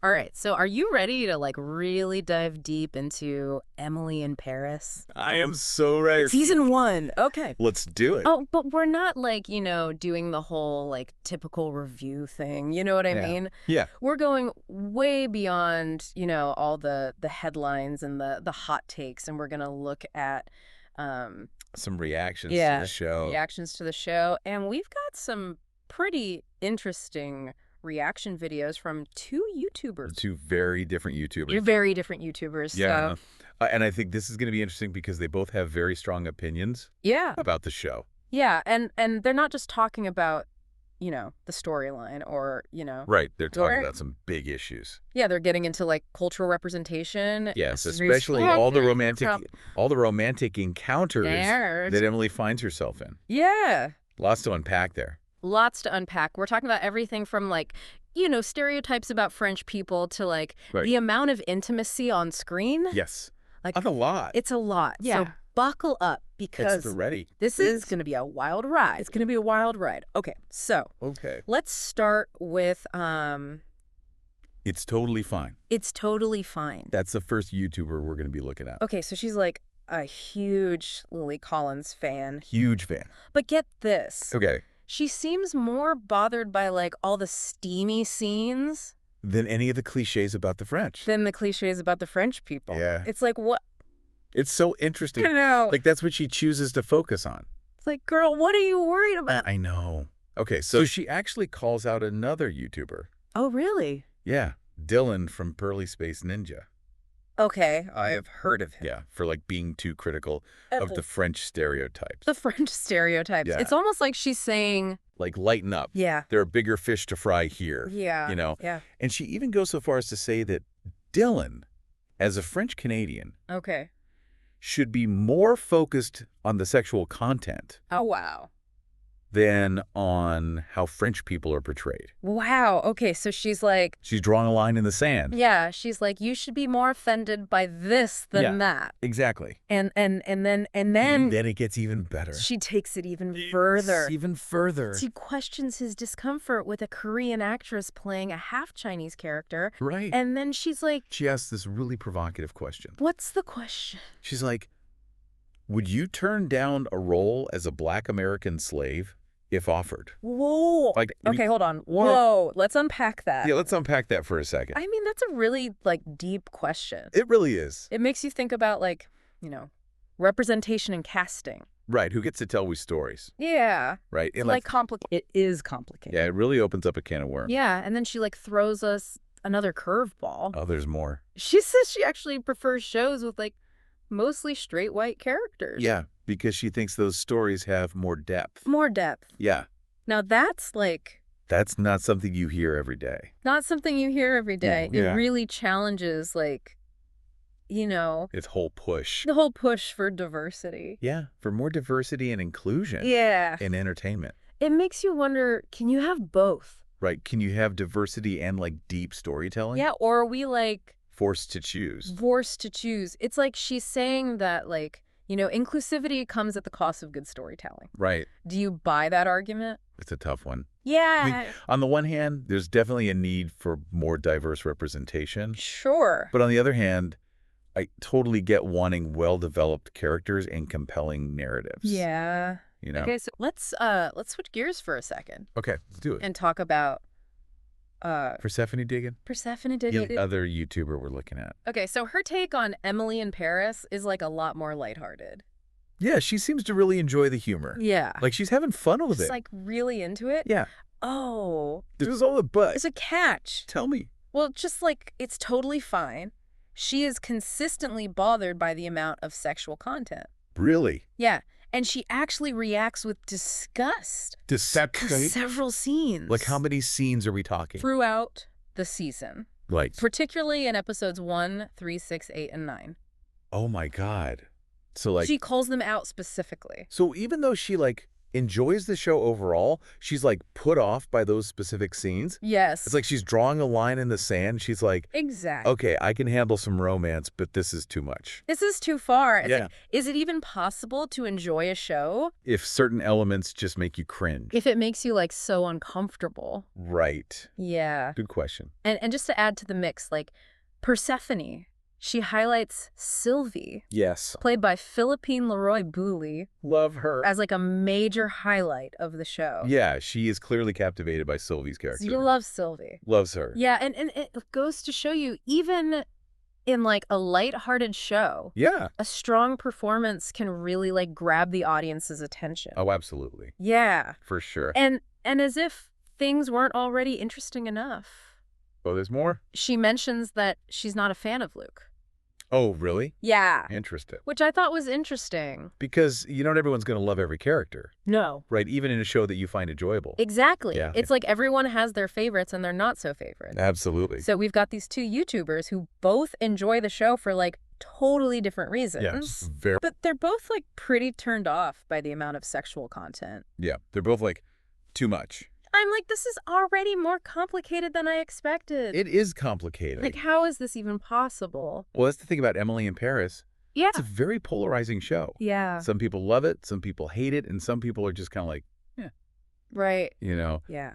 All right, so are you ready to like really dive deep into Emily in Paris? I am so ready. Season 1. Okay. Let's do it. Oh, but we're not like, doing the whole like typical review thing. You know what I Yeah. mean? Yeah. We're going way beyond, all the headlines and the hot takes, and we're going to look at Some reactions to yeah, the show. reactions to the show, and we've got some pretty interesting reaction videos from two YouTubers. Two very different YouTubers. Very different YouTubers. Yeah. So, And I think this is going to be interesting because they both have very strong opinions yeah. about the show. Yeah, and they're not just talking about, the storyline or, Right. They're talking Or- about some big issues. yeah, they're getting into like cultural representation. Yes, Series especially four. all the romantic encounters There's- that Emily finds herself in. Yeah. Lots to unpack there. Lots to unpack. We're talking about everything from like, stereotypes about French people to like Right. the amount of intimacy on screen. Yes. Like That's a lot. it's a lot. Yeah. So buckle up It's because ready. this is going to be a wild ride. It's going to be a wild ride. Okay, so Okay. let's start with It's totally fine. It's Totally Fine. That's the first YouTuber we're going to be looking at. Okay, so she's like a huge Lily Collins fan. Huge fan. But get this. Okay. She seems more bothered by like all the steamy scenes Than any of the cliches about the French. than the cliches about the French people. Yeah. It's like, what? It's so interesting. I know. Like, that's what she chooses to focus on. It's like, girl, what are you worried about? I know. Okay, so she actually calls out another YouTuber. Oh, really? Yeah, Dylan from Pearly Space Ninja. Okay, I have heard of him. Yeah, for like being too critical of the French stereotypes. The French stereotypes. Yeah. It's almost like she's saying, Like, lighten up. yeah. There are bigger fish to fry here. Yeah. You know? Yeah. And she even goes so far as to say that Dylan, as a French Canadian, Okay. should be more focused on the sexual content Oh, wow. than on how French people are portrayed. Wow. Okay, so she's like, She's drawing a line in the sand. yeah, she's like, you should be more offended by this than Yeah. that. Exactly. And then Then it gets even better. she takes it even further. Even further. She questions his discomfort with a Korean actress playing a half Chinese character. Right. And then she's like, She asks this really provocative question. what's the question? She's like, would you turn down a role as a Black American slave if offered? Whoa. Like, Okay, hold on. Whoa. Let's unpack that. Yeah, let's unpack that for a second. I mean, that's a really like deep question. It really is. It makes you think about like, representation and casting. Right. Who gets to tell we stories? Yeah. Right. It's And like complicated. It is complicated. yeah, it really opens up a can of worms. Yeah, and then she like throws us another curveball. Oh, there's more. She says she actually prefers shows with like mostly straight white characters. Yeah, because she thinks those stories have more depth. More depth. Yeah. Now that's like That's not something you hear every day. not something you hear every day. Yeah. It really challenges like, Its whole push. the whole push for diversity. Yeah, for more diversity and inclusion Yeah. in entertainment. It makes you wonder, can you have both? Right. Can you have diversity and like deep storytelling? Yeah, or are we like Forced to choose. forced to choose? It's like she's saying that like, inclusivity comes at the cost of good storytelling. Right. Do you buy that argument? It's a tough one. Yeah. I mean, on the one hand, there's definitely a need for more diverse representation. Sure. But on the other hand, I totally get wanting well-developed characters and compelling narratives. Yeah. You know? Okay, so let's switch gears for a second Okay, let's do it. and talk about Persephone digging? Persephone did The other YouTuber we're looking at. Okay, so her take on Emily in Paris is like a lot more lighthearted. Yeah, she seems to really enjoy the humor. Yeah. Like she's having fun with She's it. like really into it. Yeah. Oh, There's all the but. there's a catch. Tell me. Well, just like it's totally fine. She is consistently bothered by the amount of sexual content. Really? Yeah. And she actually reacts with disgust to several scenes. Like how many scenes are we talking? throughout the season, Like, particularly in episodes 1, 3, 6, 8, and 9. oh my God. So like, She calls them out specifically. so even though she like enjoys the show overall. She's like put off by those specific scenes. It's Yes. like she's drawing a line in the sand. She's like, Exactly. okay, I can handle some romance, but this is too much. This is too far. It's Yeah. like, is it even possible to enjoy a show If certain elements just make you cringe. if it makes you like so uncomfortable? Right. Yeah. Good question. And just to add to the mix, like Persephone, she highlights Sylvie, Yes. played by Philippine Leroy-Beaulieu, Love her. as like a major highlight of the show. Yeah, she is clearly captivated by Sylvie's character. You love Sylvie. Loves her. Yeah, and it goes to show you, even in like a lighthearted show, Yeah. a strong performance can really like grab the audience's attention. Oh, absolutely. Yeah. For sure. And as if things weren't already interesting enough. Oh, there's more? She mentions that she's not a fan of Luke. Oh, really? Yeah. Interesting. Which I thought was interesting. Because not everyone's going to love every character, No. right? Even in a show that you find enjoyable. Exactly. Yeah. It's like everyone has their favorites and their not so favorites. Absolutely. So we've got these two YouTubers who both enjoy the show for like totally different reasons. Yes. Very. But they're both like pretty turned off by the amount of sexual content. Yeah. They're both like, too much. I'm like, this is already more complicated than I expected. It is complicated. Like, how is this even possible? Well, that's the thing about Emily in Paris. Yeah. It's a very polarizing show. Yeah. Some people love it, some people hate it, and some people are just kind of like, Right. And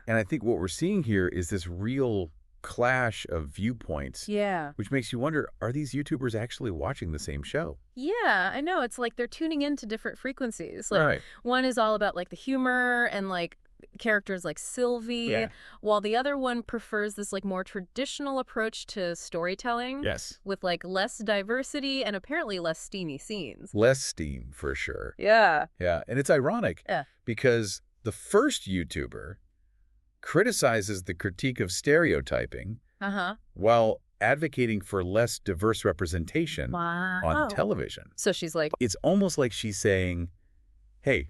I think what we're seeing here is this real clash of viewpoints, Yeah. which makes you wonder, are these YouTubers actually watching the same show? Yeah, I know. It's like they're tuning into different frequencies. Like, Right. one is all about like the humor and like characters like Sylvie, Yeah. while the other one prefers this like more traditional approach to storytelling. Yes. With like less diversity and apparently less steamy scenes. Less steam, for sure. Yeah. Yeah. And it's ironic Yeah. because the first YouTuber criticizes the critique of stereotyping Uh-huh. while advocating for less diverse representation Wow. on television. So she's like, It's almost like she's saying, hey,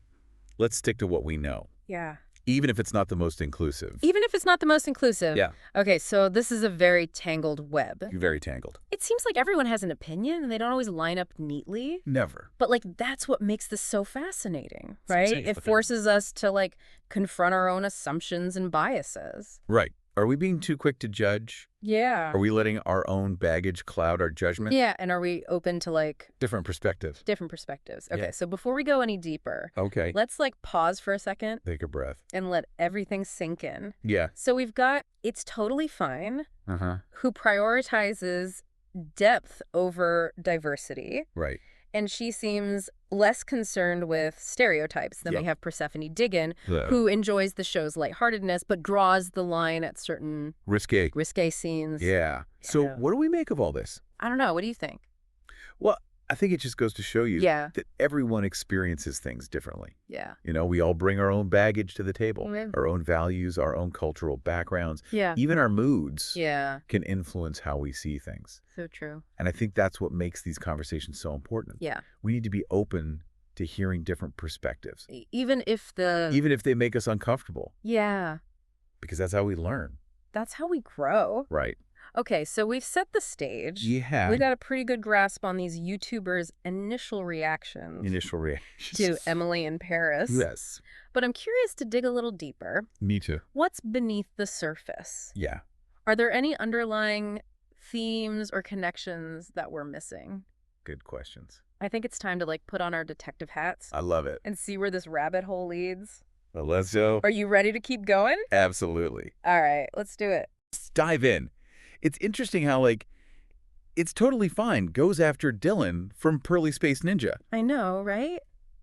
let's stick to what we know, yeah. even if it's not the most inclusive. Even if it's not the most inclusive. Yeah. Okay, so this is a very tangled web. Very tangled. It seems like everyone has an opinion and they don't always line up neatly. Never. But like that's what makes this so fascinating, It's right? safe It with it. forces us to like confront our own assumptions and biases. Right. Are we being too quick to judge? Yeah. Are we letting our own baggage cloud our judgment? Yeah, and are we open to like Different perspectives. different perspectives? Okay, Yeah. so before we go any deeper, Okay. let's like pause for a second Take a breath. and let everything sink in. Yeah. So we've got It's Totally Fine, Uh-huh. who prioritizes depth over diversity. Right. And she seems less concerned with stereotypes than Yeah. we have Persephone Diggin, The who enjoys the show's lightheartedness but draws the line at certain risque. risque scenes. Yeah. So Yeah. what do we make of all this? I don't know. What do you think? Well, I think it just goes to show you Yeah. that everyone experiences things differently. Yeah. We all bring our own baggage to the table, Yeah. our own values, our own cultural backgrounds. Yeah. Even our moods Yeah. can influence how we see things. So true. And I think that's what makes these conversations so important. Yeah. We need to be open to hearing different perspectives, Even if even if they make us uncomfortable, Yeah. because that's how we learn. That's how we grow. Right. Okay, so we've set the stage. Yeah. We got a pretty good grasp on these YouTubers' initial reactions Initial reactions. to Emily in Paris. Yes. But I'm curious to dig a little deeper. Me too. What's beneath the surface? Yeah. Are there any underlying themes or connections that we're missing? Good questions. I think it's time to like put on our detective hats I love it. and see where this rabbit hole leads. Well, let's go. Are you ready to keep going? Absolutely. All right, let's do it. Let's dive in. It's interesting how, It's Totally Fine goes after Dylan from Pearly Space Ninja. I know, right?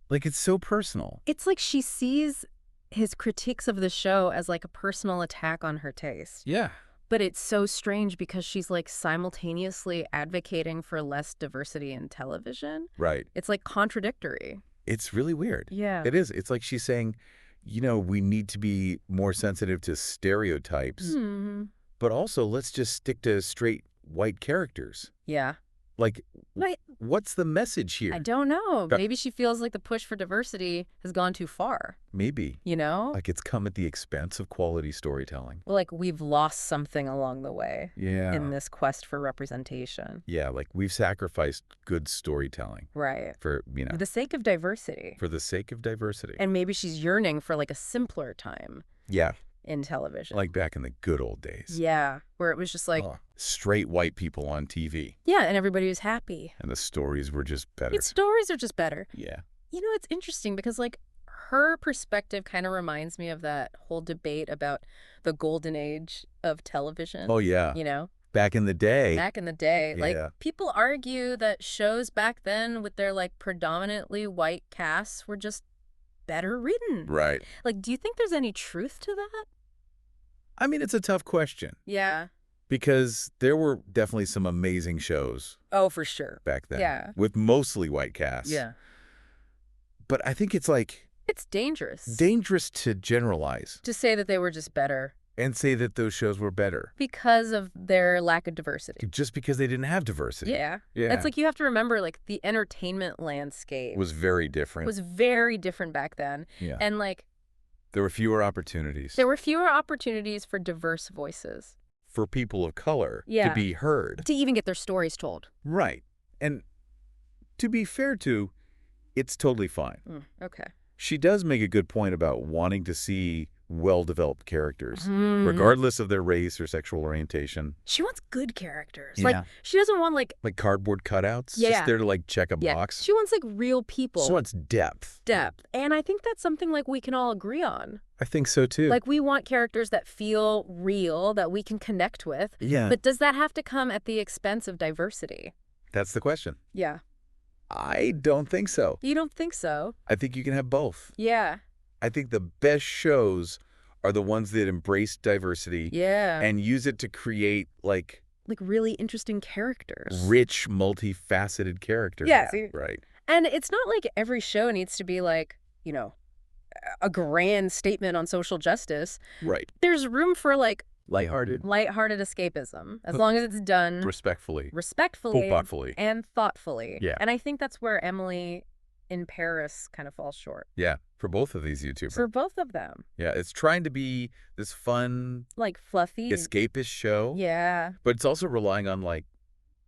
It's so personal. It's like she sees his critiques of the show as like a personal attack on her taste. Yeah. But it's so strange because she's like simultaneously advocating for less diversity in television. Right. It's like contradictory. It's really weird. Yeah. It is. It's like she's saying, we need to be more sensitive to stereotypes, Hmm. but also let's just stick to straight white characters. Yeah. Like, But what's the message here? I don't know. Uh, Maybe she feels like the push for diversity has gone too far, Maybe. you know? Like it's come at the expense of quality storytelling. Well, like we've lost something along the way Yeah. in this quest for representation. Yeah, like we've sacrificed good storytelling Right. for, For the sake of diversity. for the sake of diversity. And maybe she's yearning for like a simpler time Yeah, in television. like back in the good old days. Yeah, where it was just like, Straight white people on TV. yeah, and everybody was happy. And the stories were just better. Its stories are just better. Yeah. You know, it's interesting because like her perspective kind of reminds me of that whole debate about the golden age of television. Oh, yeah. You know, Back in the day. back in the day, Yeah. like people argue that shows back then with their like predominantly white casts were just better written. Right. Like, do you think there's any truth to that? I mean, it's a tough question Yeah. because there were definitely some amazing shows Oh, for sure. back then. Yeah. With mostly white casts. Yeah. But I think it's like It's dangerous dangerous to generalize to say that they were just better and say that those shows were better because of their lack of diversity. just because they didn't have diversity. Yeah. Yeah. It's like you have to remember, like, the entertainment landscape was very different. was very different back then. Yeah. And, like, There were fewer opportunities there were fewer opportunities for diverse voices for people of color Yeah. to be heard. to even get their stories told. Right. And to be fair to, it's totally fine. Okay. She does make a good point about wanting to see well-developed characters, Mhm. regardless of their race or sexual orientation. She wants good characters. Yeah. Like, she doesn't want, like, Like cardboard cutouts, Yeah. just there to like check a yeah. box. She wants, like, real people. She wants depth. Depth. And I think that's something, like, we can all agree on. I think so too. Like, we want characters that feel real, that we can connect with. Yeah. But does that have to come at the expense of diversity? That's the question. Yeah. I don't think so. You don't think so? I think you can have both. Yeah. I think the best shows are the ones that embrace diversity Yeah. and use it to create like really interesting characters. rich, multifaceted characters. Yeah, see- Right. And it's not like every show needs to be like, you know, a grand statement on social justice. Right. There's room for like Lighthearted. lighthearted escapism as long as it's done Respectfully. respectfully Thoughtfully. and thoughtfully. Yeah. And I think that's where Emily in Paris kind of falls short. Yeah. For both of these YouTubers. For both of them. Yeah. It's trying to be this fun, Like fluffy. escapist show. Yeah. But it's also relying on like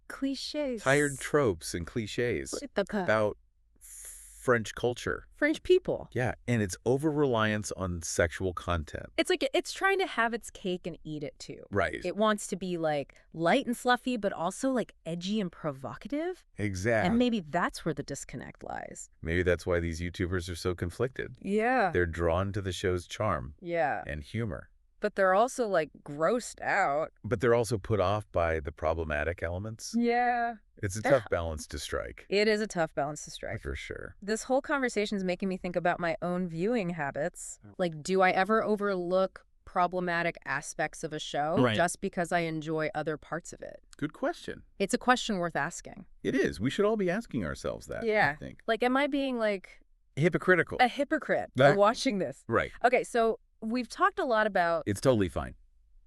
Cliches. tired tropes and cliches about French culture. French people. Yeah. And its over-reliance on sexual content. It's like it's trying to have its cake and eat it too. Right. It wants to be like light and fluffy, but also like edgy and provocative. Exactly. And maybe that's where the disconnect lies. Maybe that's why these YouTubers are so conflicted. Yeah. They're drawn to the show's charm Yeah. and humor. But they're also like grossed out. But they're also put off by the problematic elements. Yeah. It's a tough balance to strike. It is a tough balance to strike. For sure. This whole conversation is making me think about my own viewing habits. Like, do I ever overlook problematic aspects of a show just because I enjoy other parts of it? Good question. It's a question worth asking. It is. We should all be asking ourselves that, Yeah. I think. Like, am I being like Hypocritical. a hypocrite for watching this? Right. Okay, so we've talked a lot about It's totally fine.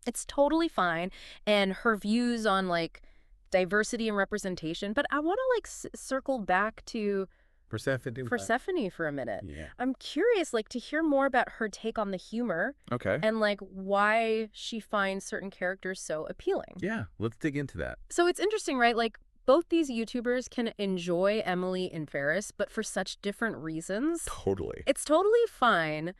it's totally fine and her views on like diversity and representation, but I want to like circle back to Persephone for a minute. Yeah. I'm curious like to hear more about her take on the humor Okay. and like why she finds certain characters so appealing. Yeah. Let's dig into that. So it's interesting, right? Like both these YouTubers can enjoy Emily in Ferris, but for such different reasons. Totally. It's totally fine.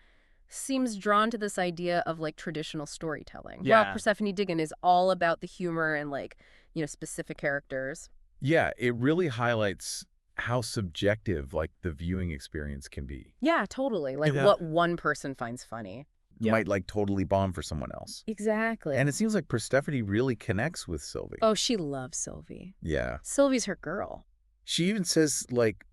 Seems drawn to this idea of like traditional storytelling. Yeah. While Persephone Diggin is all about the humor and like, you know, specific characters. Yeah. It really highlights how subjective like the viewing experience can be. Yeah, totally. Like what one person finds funny. Might like totally bomb for someone else. Exactly. And it seems like Persephone really connects with Sylvie. Oh, she loves Sylvie. Yeah. Sylvie's her girl. She even says like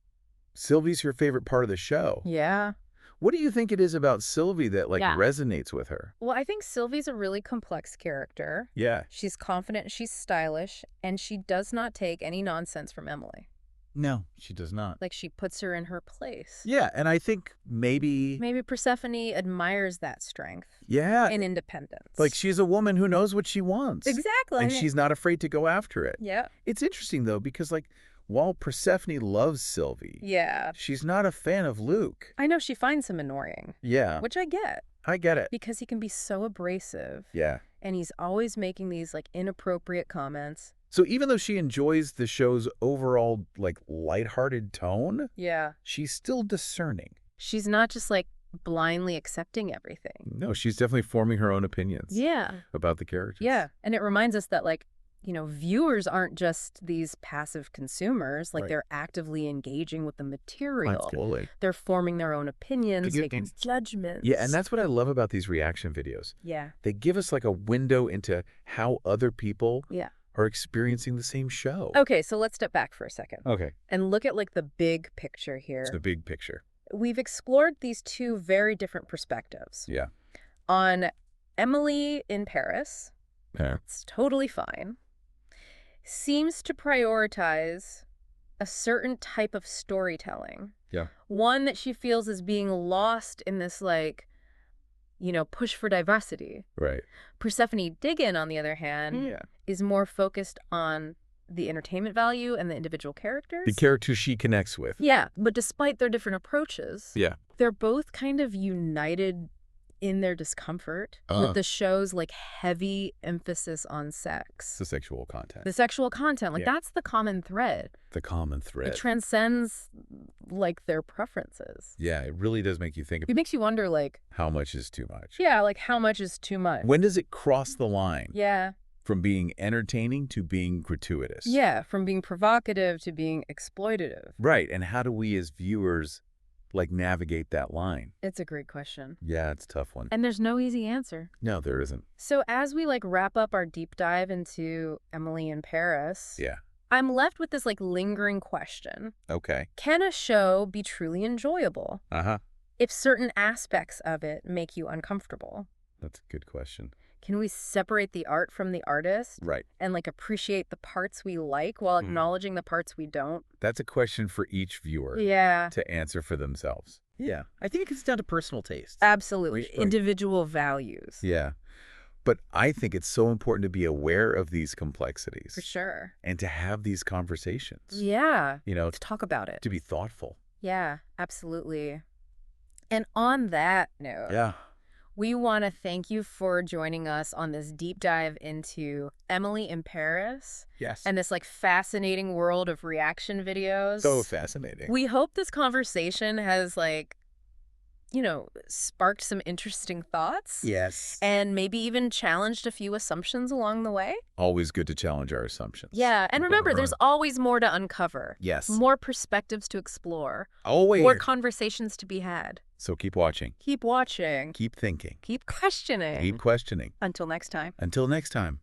Sylvie's her favorite part of the show. Yeah. What do you think it is about Sylvie that like resonates with her? Well, I think Sylvie's a really complex character. Yeah. She's confident, she's stylish, and she does not take any nonsense from Emily. No, she does not. Like she puts her in her place. Yeah, and I think maybe Persephone admires that strength. Yeah. And independence. Like she's a woman who knows what she wants. Exactly. And she's not afraid to go after it. Yeah. It's interesting though because like While Persephone loves Sylvie, Yeah. she's not a fan of Luke. I know she finds him annoying. Yeah. Which I get. I get it. Because he can be so abrasive. Yeah. And he's always making these, like, inappropriate comments. So even though she enjoys the show's overall, like, lighthearted tone, yeah, she's still discerning. She's not just, like, blindly accepting everything. No, she's definitely forming her own opinions. Yeah. About the characters. Yeah. And it reminds us that, like, viewers aren't just these passive consumers. Like, they're actively engaging with the material. Absolutely. They're forming their own opinions, making judgments. Yeah, and that's what I love about these reaction videos. Yeah. They give us, like, a window into how other people are experiencing the same show. Okay, so let's step back for a second. Okay. And look at, like, the big picture here. It's the big picture. We've explored these two very different perspectives. Yeah. On Emily in Paris, it's totally fine, seems to prioritize a certain type of storytelling. Yeah. One that she feels is being lost in this, like, push for diversity. Right. Persephone Diggin, on the other hand, is more focused on the entertainment value and the individual characters. The characters she connects with. Yeah, but despite their different approaches, they're both kind of united in their discomfort with the show's, like, heavy emphasis on sex. The sexual content. The sexual content. Like, that's the common thread. The common thread. It transcends, like, their preferences. Yeah, it really does make you think. It makes you wonder, like... how much is too much? Yeah, like, how much is too much? When does it cross the line? Yeah. From being entertaining to being gratuitous? Yeah, from being provocative to being exploitative. Right, and how do we as viewers, like, navigate that line? It's a great question. Yeah, it's a tough one. And there's no easy answer. No, there isn't. So as we, like, wrap up our deep dive into Emily in Paris, I'm left with this, like, lingering question. Okay. Can a show be truly enjoyable if certain aspects of it make you uncomfortable? That's a good question. Can we separate the art from the artist? Right. And, like, appreciate the parts we like while acknowledging the parts we don't? That's a question for each viewer to answer for themselves. Yeah. I think it gets down to personal taste. Absolutely. Individual values. Yeah. But I think it's so important to be aware of these complexities. For sure. And to have these conversations. Yeah. To talk about it. To be thoughtful. Yeah, absolutely. And on that note, we want to thank you for joining us on this deep dive into Emily in Paris. Yes. And this, like, fascinating world of reaction videos. So fascinating. We hope this conversation has, like, sparked some interesting thoughts. Yes. And maybe even challenged a few assumptions along the way. Always good to challenge our assumptions. Yeah. And remember, there's always more to uncover. Yes. More perspectives to explore. Always. More conversations to be had. So keep watching. Keep watching. Keep thinking. Keep questioning. Keep questioning. Until next time. Until next time.